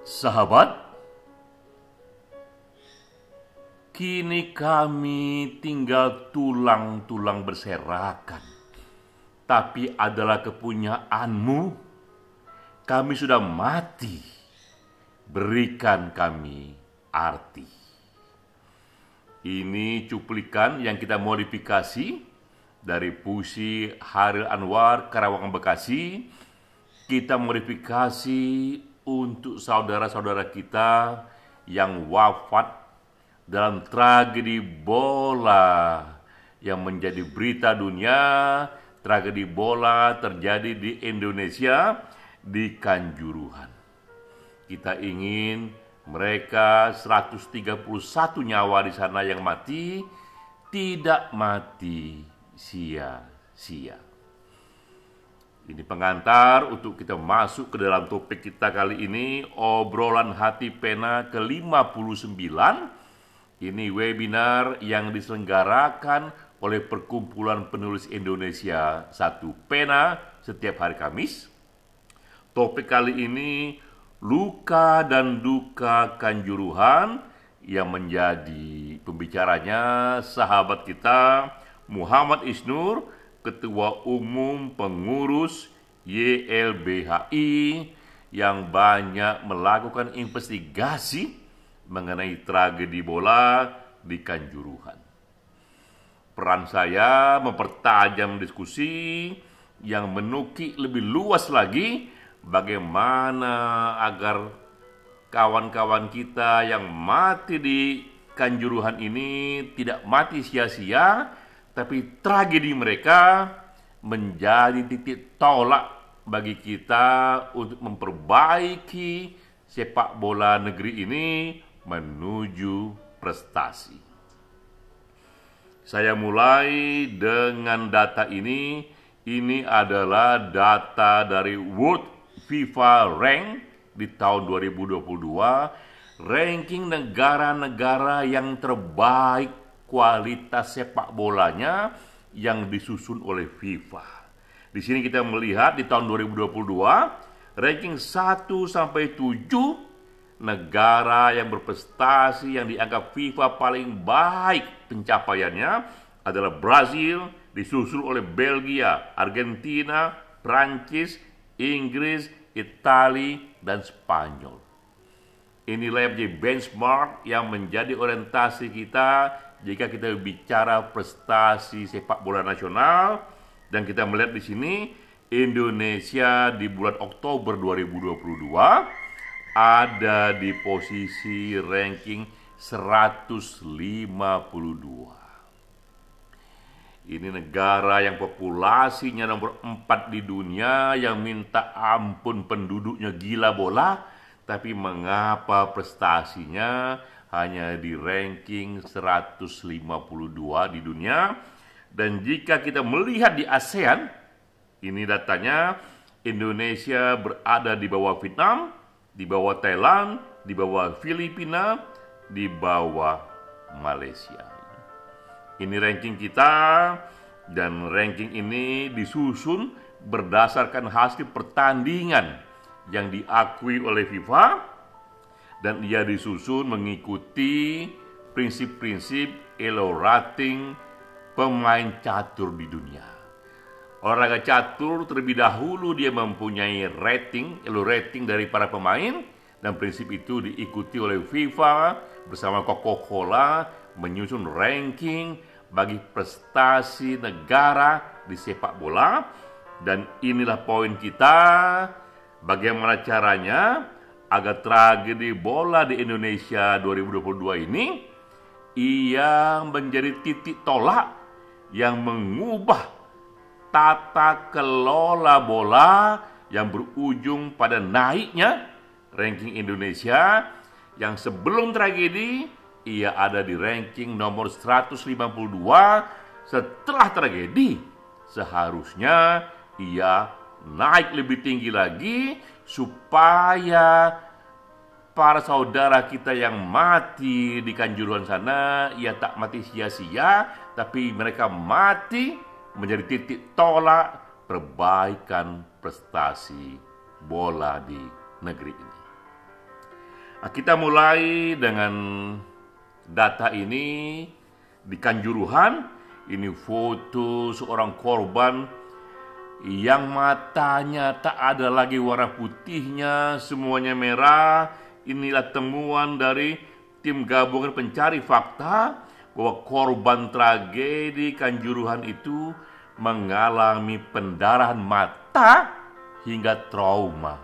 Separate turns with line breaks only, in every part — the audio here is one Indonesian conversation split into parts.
Sahabat, kini kami tinggal tulang-tulang berserakan, tapi adalah kepunyaanmu. Kami sudah mati, berikan kami arti. Ini cuplikan yang kita modifikasi dari puisi Hairil Anwar, Karawang, Bekasi. Kita modifikasi untuk saudara-saudara kita yang wafat dalam tragedi bola yang menjadi berita dunia. Tragedi bola terjadi di Indonesia, di Kanjuruhan. Kita ingin mereka 131 nyawa di sana yang mati tidak mati sia-sia. Ini pengantar untuk kita masuk ke dalam topik kita kali ini, obrolan hati pena ke-59. Ini webinar yang diselenggarakan oleh Perkumpulan Penulis Indonesia, Satu Pena, setiap hari Kamis. Topik kali ini, luka dan duka Kanjuruhan, yang menjadi pembicaranya sahabat kita Muhammad Isnur, Ketua Umum Pengurus YLBHI, yang banyak melakukan investigasi mengenai tragedi bola di Kanjuruhan. Peran saya mempertajam diskusi yang menukik lebih luas lagi bagaimana agar kawan-kawan kita yang mati di Kanjuruhan ini tidak mati sia-sia, tapi tragedi mereka menjadi titik tolak bagi kita untuk memperbaiki sepak bola negeri ini menuju prestasi. Saya mulai dengan data ini. Ini adalah data dari World FIFA Rank di tahun 2022, ranking negara-negara yang terbaik kualitas sepak bolanya yang disusun oleh FIFA. Di sini kita melihat di tahun 2022, ranking 1 sampai 7 negara yang berprestasi yang dianggap FIFA paling baik pencapaiannya adalah Brazil, disusul oleh Belgia, Argentina, Prancis, Inggris, Italia, dan Spanyol. Inilah yang menjadi benchmark yang menjadi orientasi kita jika kita bicara prestasi sepak bola nasional. Dan kita melihat di sini Indonesia di bulan Oktober 2022 ada di posisi ranking 152. Ini negara yang populasinya nomor 4 di dunia, yang minta ampun penduduknya gila bola, tapi mengapa prestasinya hanya di ranking 152 di dunia. Dan jika kita melihat di ASEAN, ini datanya, Indonesia berada di bawah Vietnam, di bawah Thailand, di bawah Filipina, di bawah Malaysia. Ini ranking kita, dan ranking ini disusun berdasarkan hasil pertandingan yang diakui oleh FIFA, dan ia disusun mengikuti prinsip-prinsip Elo rating pemain catur di dunia. Olahraga catur terlebih dahulu dia mempunyai rating, Elo rating dari para pemain, dan prinsip itu diikuti oleh FIFA bersama Coca-Cola menyusun ranking bagi prestasi negara di sepak bola. Dan inilah poin kita, bagaimana caranya agar tragedi bola di Indonesia 2022 ini ia menjadi titik tolak yang mengubah tata kelola bola yang berujung pada naiknya ranking Indonesia, yang sebelum tragedi ia ada di ranking nomor 152. Setelah tragedi seharusnya ia naik lebih tinggi lagi supaya para saudara kita yang mati di Kanjuruhan sana, ia tak mati sia-sia, tapi mereka mati menjadi titik tolak perbaikan prestasi bola di negeri ini. Nah, kita mulai dengan data ini di Kanjuruhan. Ini foto seorang korban yang matanya tak ada lagi warna putihnya, semuanya merah. Inilah temuan dari tim gabungan pencari fakta bahwa korban tragedi Kanjuruhan itu mengalami pendarahan mata hingga trauma.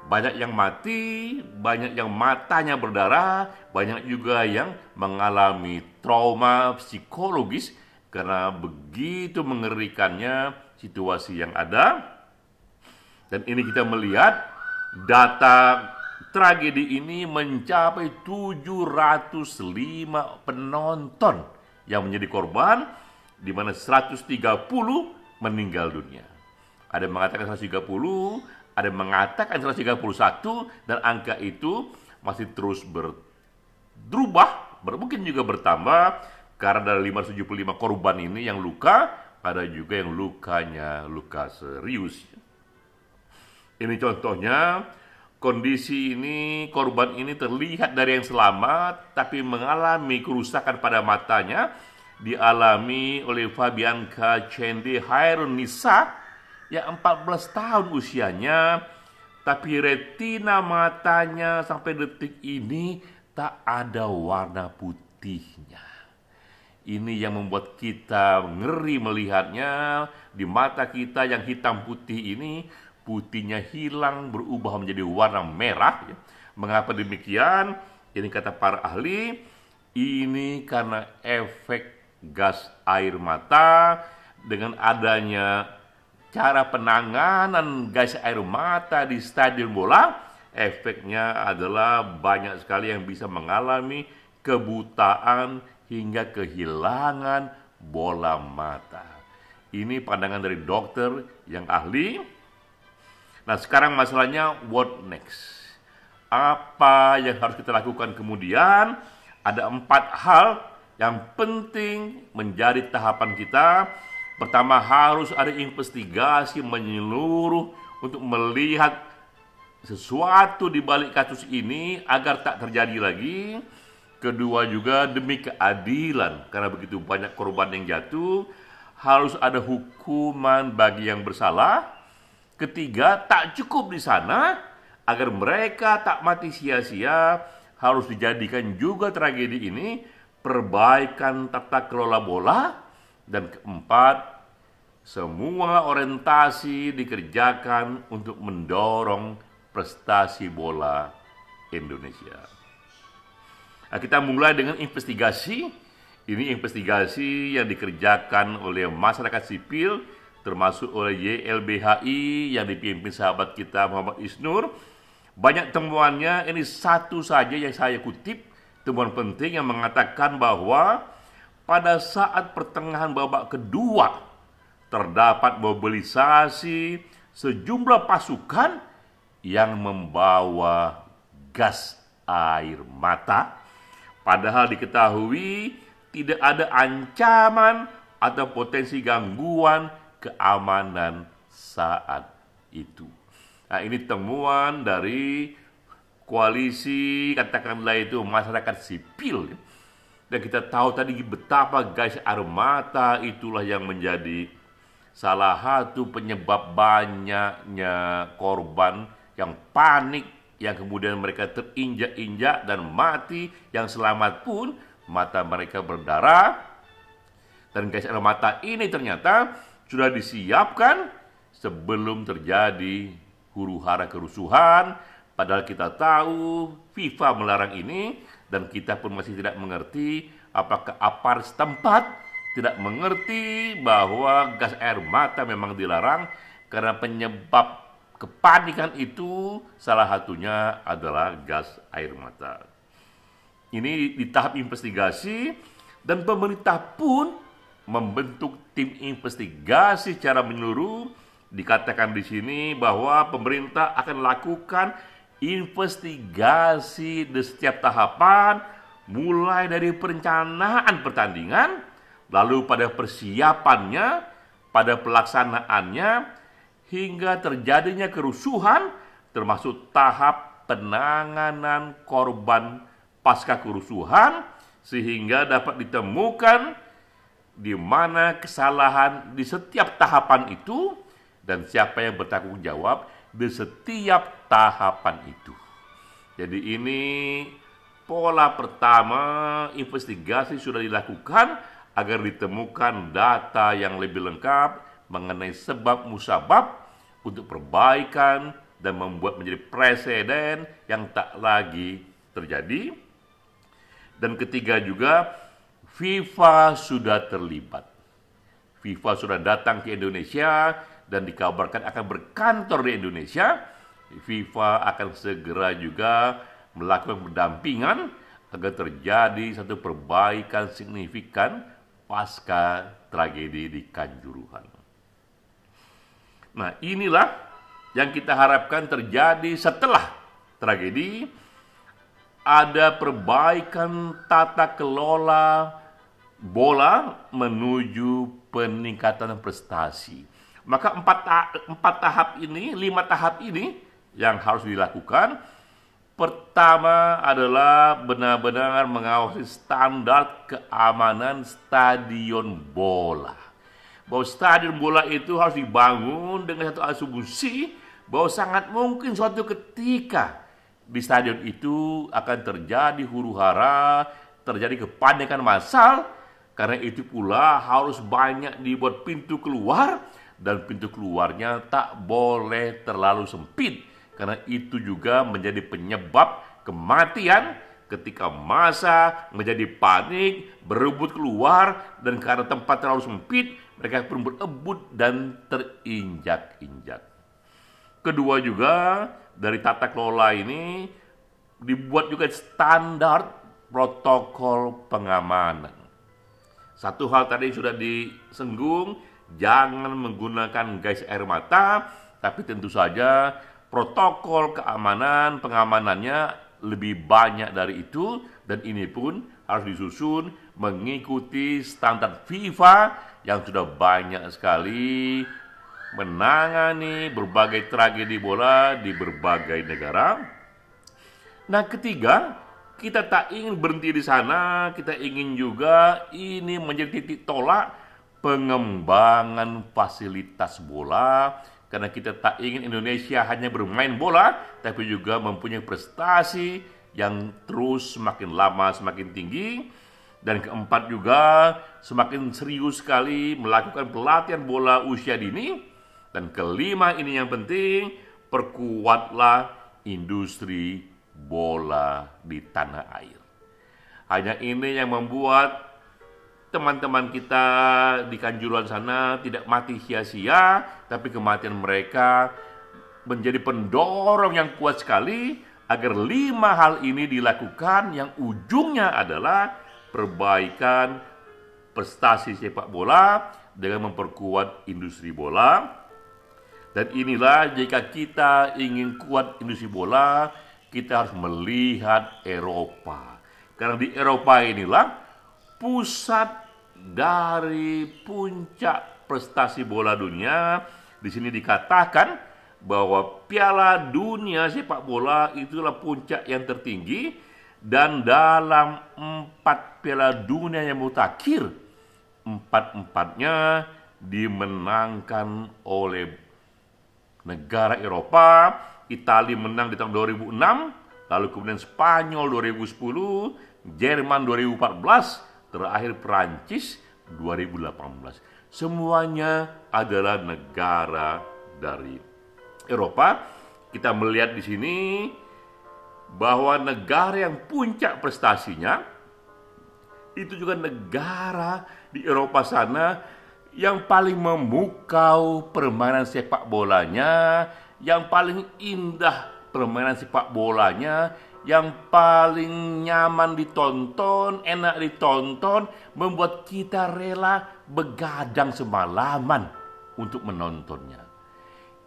Banyak yang mati, banyak yang matanya berdarah, banyak juga yang mengalami trauma psikologis karena begitu mengerikannya situasi yang ada. Dan ini kita melihat data tragedi ini mencapai 705 penonton yang menjadi korban, di mana 130 meninggal dunia. Ada yang mengatakan 130, ada yang mengatakan 131, dan angka itu masih terus berubah, mungkin juga bertambah, karena dari 575 korban ini yang luka, ada juga yang lukanya luka serius. Ini contohnya, kondisi ini, korban ini terlihat dari yang selamat, tapi mengalami kerusakan pada matanya, dialami oleh Fabianka Cende Hairun Nisa, yang 14 tahun usianya, tapi retina matanya sampai detik ini tak ada warna putihnya. Ini yang membuat kita ngeri melihatnya. Di mata kita yang hitam putih ini, putihnya hilang berubah menjadi warna merah. Mengapa demikian? Ini kata para ahli, ini karena efek gas air mata. Dengan adanya cara penanganan gas air mata di stadion bola, efeknya adalah banyak sekali yang bisa mengalami kebutaan hingga kehilangan bola mata. Ini pandangan dari dokter yang ahli. Nah, sekarang masalahnya what next? Apa yang harus kita lakukan kemudian? Ada 4 hal yang penting menjadi tahapan kita. Pertama, harus ada investigasi menyeluruh untuk melihat sesuatu di balik kasus ini agar tak terjadi lagi. Kedua juga demi keadilan, karena begitu banyak korban yang jatuh, harus ada hukuman bagi yang bersalah. Ketiga, tak cukup di sana, agar mereka tak mati sia-sia, harus dijadikan juga tragedi ini perbaikan tata kelola bola. Dan keempat, semua orientasi dikerjakan untuk mendorong prestasi bola Indonesia. Nah, kita mulai dengan investigasi. Ini investigasi yang dikerjakan oleh masyarakat sipil, termasuk oleh YLBHI yang dipimpin sahabat kita Muhammad Isnur. Banyak temuannya, ini satu saja yang saya kutip, temuan penting yang mengatakan bahwa pada saat pertengahan babak kedua, terdapat mobilisasi sejumlah pasukan yang membawa gas air mata. Padahal diketahui tidak ada ancaman atau potensi gangguan keamanan saat itu. Nah, ini temuan dari koalisi, katakanlah itu masyarakat sipil. Dan kita tahu tadi betapa gas air mata itulah yang menjadi salah satu penyebab banyaknya korban yang panik, yang kemudian mereka terinjak-injak dan mati. Yang selamat pun mata mereka berdarah. Dan gas air mata ini ternyata sudah disiapkan sebelum terjadi huru-hara kerusuhan. Padahal kita tahu FIFA melarang ini, dan kita pun masih tidak mengerti apakah aparat setempat tidak mengerti bahwa gas air mata memang dilarang, karena penyebab kepanikan itu salah satunya adalah gas air mata. Ini di tahap investigasi, dan pemerintah pun membentuk tim investigasi secara menyeluruh. Dikatakan di sini bahwa pemerintah akan lakukan investigasi di setiap tahapan, mulai dari perencanaan pertandingan, lalu pada persiapannya, pada pelaksanaannya hingga terjadinya kerusuhan, termasuk tahap penanganan korban pasca kerusuhan, sehingga dapat ditemukan di mana kesalahan di setiap tahapan itu dan siapa yang bertanggung jawab di setiap tahapan itu. Jadi ini pola pertama, investigasi sudah dilakukan agar ditemukan data yang lebih lengkap mengenai sebab musabab untuk perbaikan dan membuat menjadi presiden yang tak lagi terjadi. Dan ketiga juga, FIFA sudah terlibat. FIFA sudah datang ke Indonesia dan dikabarkan akan berkantor di Indonesia. FIFA akan segera juga melakukan pendampingan agar terjadi satu perbaikan signifikan pasca tragedi di Kanjuruhan. Nah, inilah yang kita harapkan terjadi setelah tragedi. Ada perbaikan tata kelola bola menuju peningkatan prestasi. Maka 5 tahap ini yang harus dilakukan. Pertama adalah benar-benar mengawasi standar keamanan stadion bola. Bahwa stadion bola itu harus dibangun dengan satu asumsi bahwa sangat mungkin suatu ketika di stadion itu akan terjadi huru-hara, terjadi kepanikan massal. Karena itu pula harus banyak dibuat pintu keluar, dan pintu keluarnya tak boleh terlalu sempit. Karena itu juga menjadi penyebab kematian ketika massa menjadi panik, berebut keluar, dan karena tempat terlalu sempit, mereka pun berebut dan terinjak-injak. Kedua juga, dari tata kelola ini dibuat juga standar protokol pengamanan. Satu hal tadi sudah disinggung, jangan menggunakan gas air mata, tapi tentu saja protokol keamanan, pengamanannya lebih banyak dari itu, dan ini pun harus disusun mengikuti standar FIFA yang sudah banyak sekali menangani berbagai tragedi bola di berbagai negara. Nah, ketiga, kita tak ingin berhenti di sana, kita ingin juga ini menjadi titik tolak pengembangan fasilitas bola, karena kita tak ingin Indonesia hanya bermain bola, tapi juga mempunyai prestasi yang terus semakin lama semakin tinggi. Dan keempat juga, semakin serius sekali melakukan pelatihan bola usia dini. Dan kelima, ini yang penting, perkuatlah industri bola di tanah air. Hanya ini yang membuat teman-teman kita di Kanjuruhan sana tidak mati sia-sia, tapi kematian mereka menjadi pendorong yang kuat sekali agar 5 hal ini dilakukan, yang ujungnya adalah perbaikan prestasi sepak bola dengan memperkuat industri bola. Dan inilah, jika kita ingin kuat industri bola, kita harus melihat Eropa. Karena di Eropa inilah pusat dari puncak prestasi bola dunia. Di sini dikatakan bahwa Piala Dunia sepak bola itulah puncak yang tertinggi, dan dalam 4 Piala Dunia yang mutakhir, 4-empatnya dimenangkan oleh negara Eropa. Italia menang di tahun 2006, lalu kemudian Spanyol 2010, Jerman 2014, terakhir Prancis 2018. Semuanya adalah negara dari Eropa. Kita melihat di sini bahwa negara yang puncak prestasinya itu juga negara di Eropa sana yang paling memukau permainan sepak bolanya, yang paling indah permainan sepak bolanya, yang paling nyaman ditonton, enak ditonton, membuat kita rela begadang semalaman untuk menontonnya.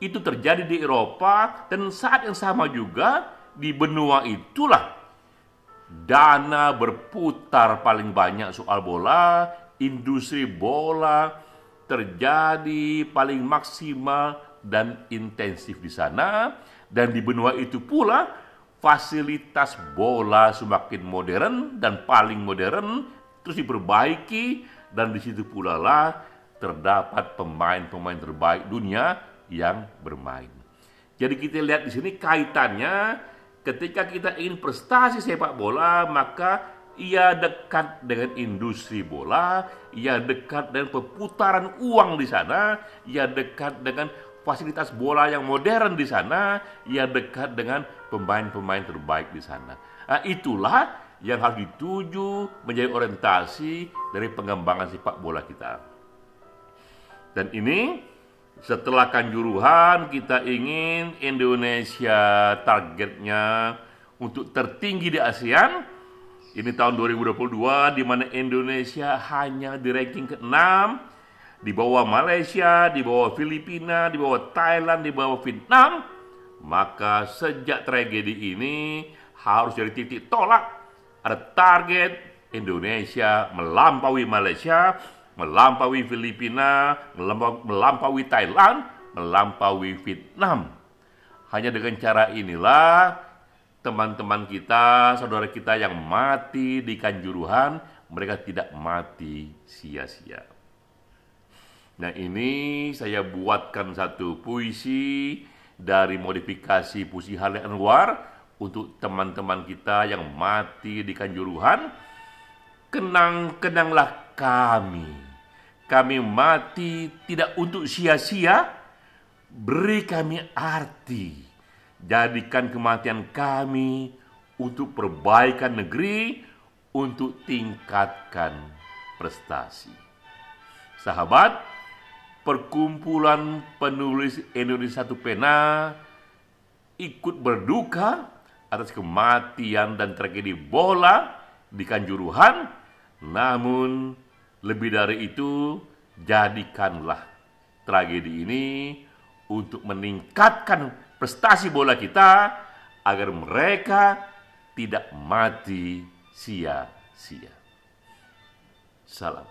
Itu terjadi di Eropa, dan saat yang sama juga di benua itulah dana berputar paling banyak soal bola, industri bola terjadi paling maksimal dan intensif di sana, dan di benua itu pula fasilitas bola semakin modern dan paling modern terus diperbaiki, dan di situ pula lah terdapat pemain-pemain terbaik dunia yang bermain. Jadi kita lihat di sini kaitannya, ketika kita ingin prestasi sepak bola, maka ia dekat dengan industri bola, ia dekat dengan perputaran uang di sana, ia dekat dengan fasilitas bola yang modern di sana, ia dekat dengan pemain-pemain terbaik di sana. Nah, itulah yang harus dituju menjadi orientasi dari pengembangan sepak bola kita. Dan ini setelah Kanjuruhan, kita ingin Indonesia targetnya untuk tertinggi di ASEAN. Ini tahun 2022, di mana Indonesia hanya di ranking ke-6, di bawah Malaysia, di bawah Filipina, di bawah Thailand, di bawah Vietnam. Maka sejak tragedi ini harus jadi titik tolak. Ada target Indonesia melampaui Malaysia, melampaui Filipina, melampaui Thailand, melampaui Vietnam. Hanya dengan cara inilah teman-teman kita, saudara kita yang mati di Kanjuruhan, mereka tidak mati sia-sia. Nah, ini saya buatkan satu puisi dari modifikasi puisi Halil Anwar untuk teman-teman kita yang mati di Kanjuruhan. Kenang-kenanglah kami mati tidak untuk sia-sia, beri kami arti, jadikan kematian kami untuk perbaikan negeri, untuk tingkatkan prestasi. Sahabat, perkumpulan penulis Indonesia Satu Pena ikut berduka atas kematian dan tragedi bola di Kanjuruhan. Namun lebih dari itu, jadikanlah tragedi ini untuk meningkatkan prestasi bola kita agar mereka tidak mati sia-sia. Salam.